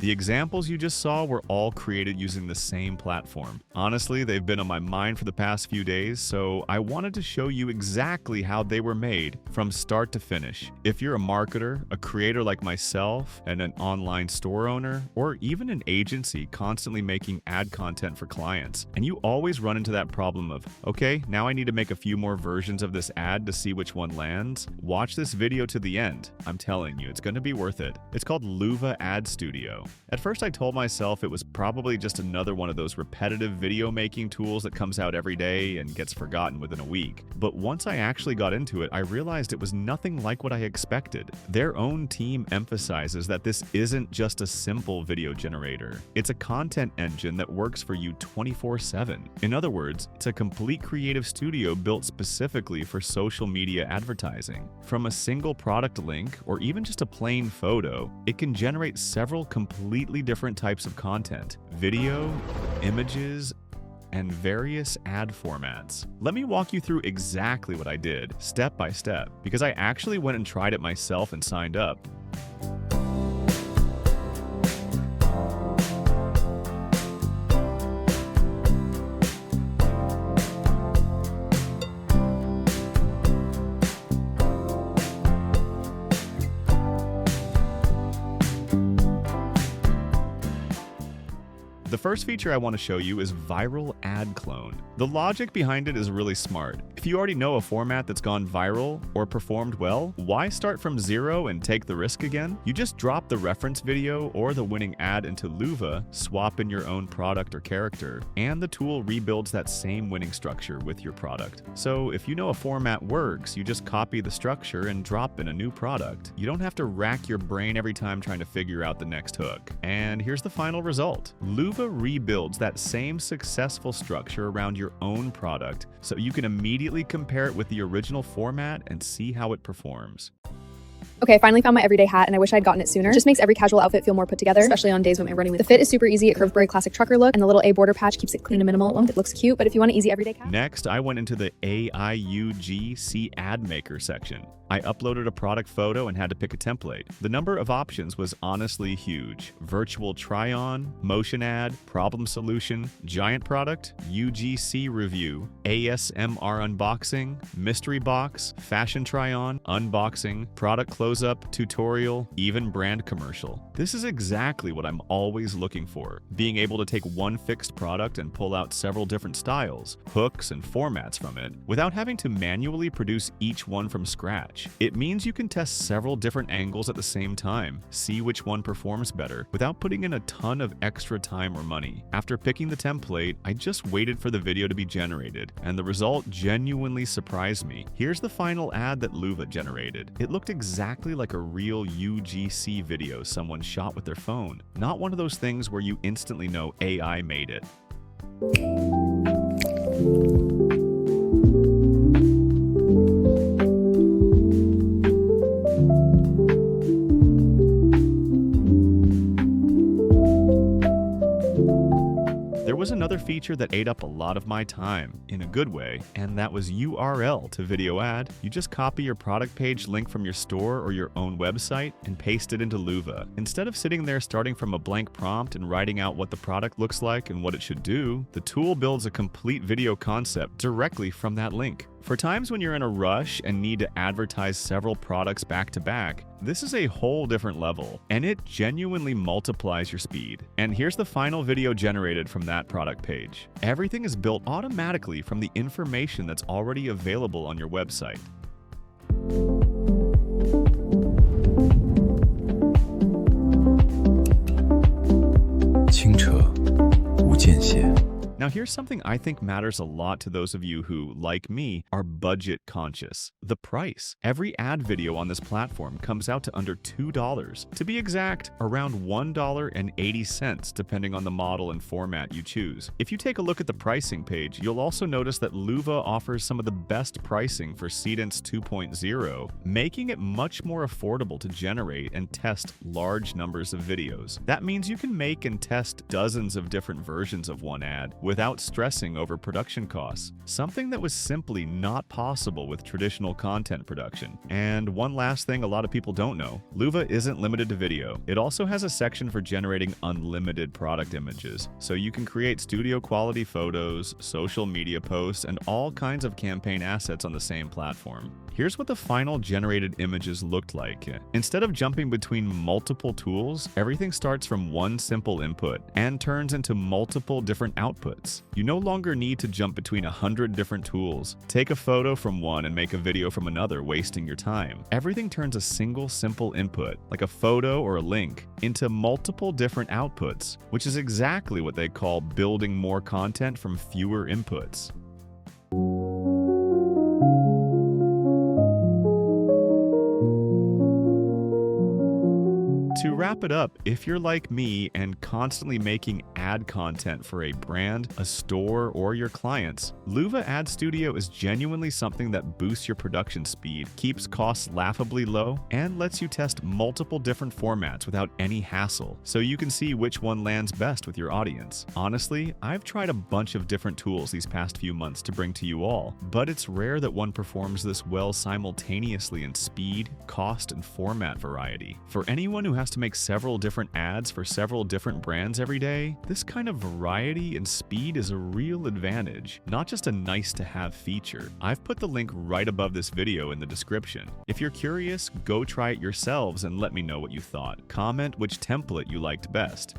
The examples you just saw were all created using the same platform. Honestly, they've been on my mind for the past few days, so I wanted to show you exactly how they were made from start to finish. If you're a marketer, a creator like myself, and an online store owner, or even an agency constantly making ad content for clients, and you always run into that problem of, okay, now I need to make a few more versions of this ad to see which one lands, watch this video to the end. I'm telling you, it's going to be worth it. It's called Loova Ad Studio. At first I told myself it was probably just another one of those repetitive video making tools that comes out every day and gets forgotten within a week. But once I actually got into it, I realized it was nothing like what I expected. Their own team emphasizes that this isn't just a simple video generator. It's a content engine that works for you 24/7. In other words, it's a complete creative studio built specifically for social media advertising. From a single product link or even just a plain photo, it can generate several completely different types of content: video, images, and various ad formats. Let me walk you through exactly what I did, step by step, because I actually went and tried it myself and signed up. The first feature I want to show you is Viral Ad Clone. The logic behind it is really smart. If you already know a format that's gone viral or performed well, why start from zero and take the risk again? You just drop the reference video or the winning ad into Loova, swap in your own product or character, and the tool rebuilds that same winning structure with your product. So if you know a format works, you just copy the structure and drop in a new product. You don't have to rack your brain every time trying to figure out the next hook. And here's the final result. Loova rebuilds that same successful structure around your own product so you can immediately compare it with the original format and see how it performs. Okay, I finally found my everyday hat and I wish I'd gotten it sooner. It just makes every casual outfit feel more put together, especially on days when I'm running with. The fit is super easy, it curves very classic trucker look, and the little A border patch keeps it clean and minimal. It looks cute, but if you want an easy everyday cap. Next, I went into the AI UGC Ad Maker section. I uploaded a product photo and had to pick a template. The number of options was honestly huge. Virtual try-on, motion ad, problem solution, giant product, UGC review, ASMR unboxing, mystery box, fashion try-on, unboxing, product close-up, tutorial, even brand commercial. This is exactly what I'm always looking for. Being able to take one fixed product and pull out several different styles, hooks, and formats from it without having to manually produce each one from scratch. It means you can test several different angles at the same time, see which one performs better, without putting in a ton of extra time or money. After picking the template, I just waited for the video to be generated, and the result genuinely surprised me. Here's the final ad that Loova generated. It looked exactly like a real UGC video someone shot with their phone. Not one of those things where you instantly know AI made it. There was another feature that ate up a lot of my time, in a good way, and that was URL to video ad. You just copy your product page link from your store or your own website and paste it into Loova. Instead of sitting there starting from a blank prompt and writing out what the product looks like and what it should do, the tool builds a complete video concept directly from that link. For times when you're in a rush and need to advertise several products back to back, this is a whole different level, and it genuinely multiplies your speed. And here's the final video generated from that product page. Everything is built automatically from the information that's already available on your website. Now here's something I think matters a lot to those of you who, like me, are budget conscious. The price. Every ad video on this platform comes out to under $2. To be exact, around $1.80 depending on the model and format you choose. If you take a look at the pricing page, you'll also notice that Loova offers some of the best pricing for Seedance 2.0, making it much more affordable to generate and test large numbers of videos. That means you can make and test dozens of different versions of one ad without stressing over production costs, something that was simply not possible with traditional content production. And one last thing a lot of people don't know, Loova isn't limited to video. It also has a section for generating unlimited product images, so you can create studio quality photos, social media posts, and all kinds of campaign assets on the same platform. Here's what the final generated images looked like. Instead of jumping between multiple tools, everything starts from one simple input and turns into multiple different outputs. You no longer need to jump between 100 different tools, take a photo from one and make a video from another, wasting your time. Everything turns a single simple input, like a photo or a link, into multiple different outputs, which is exactly what they call building more content from fewer inputs. To wrap it up, if you're like me and constantly making ad content for a brand, a store, or your clients, Loova Ad Studio is genuinely something that boosts your production speed, keeps costs laughably low, and lets you test multiple different formats without any hassle, so you can see which one lands best with your audience. Honestly, I've tried a bunch of different tools these past few months to bring to you all, but it's rare that one performs this well simultaneously in speed, cost, and format variety. For anyone who has to make several different ads for several different brands every day, this kind of variety and speed is a real advantage, not just a nice-to-have feature. I've put the link right above this video in the description. If you're curious, go try it yourselves and let me know what you thought. Comment which template you liked best.